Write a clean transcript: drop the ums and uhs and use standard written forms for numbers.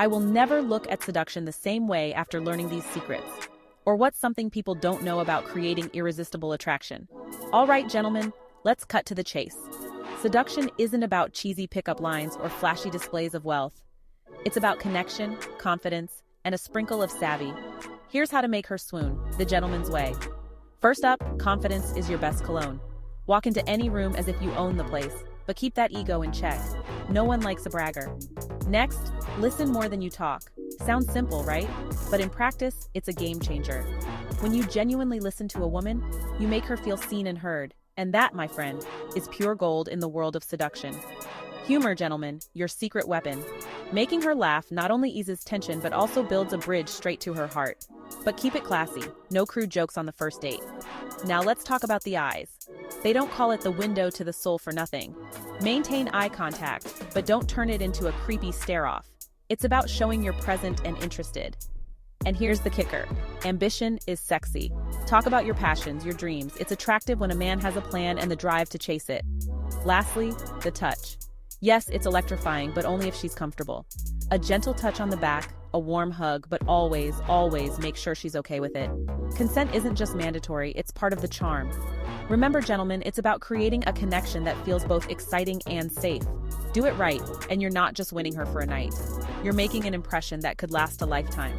I will never look at seduction the same way after learning these secrets. Or what's something people don't know about creating irresistible attraction? All right, gentlemen, let's cut to the chase. Seduction isn't about cheesy pickup lines or flashy displays of wealth. It's about connection, confidence, and a sprinkle of savvy. Here's how to make her swoon, the gentleman's way. First up, confidence is your best cologne. Walk into any room as if you own the place, but keep that ego in check. No one likes a bragger. Next, listen more than you talk. Sounds simple, right? But in practice, it's a game changer. When you genuinely listen to a woman, you make her feel seen and heard. And that, my friend, is pure gold in the world of seduction. Humor, gentlemen, your secret weapon. Making her laugh not only eases tension but also builds a bridge straight to her heart. But keep it classy, no crude jokes on the first date. Now let's talk about the eyes. They don't call it the window to the soul for nothing. Maintain eye contact, but don't turn it into a creepy stare-off. It's about showing you're present and interested. And here's the kicker. Ambition is sexy. Talk about your passions, your dreams. It's attractive when a man has a plan and the drive to chase it. Lastly, the touch. Yes, it's electrifying, but only if she's comfortable. A gentle touch on the back, a warm hug, but always, always make sure she's okay with it. Consent isn't just mandatory, it's part of the charm. Remember, gentlemen, it's about creating a connection that feels both exciting and safe. Do it right, and you're not just winning her for a night. You're making an impression that could last a lifetime.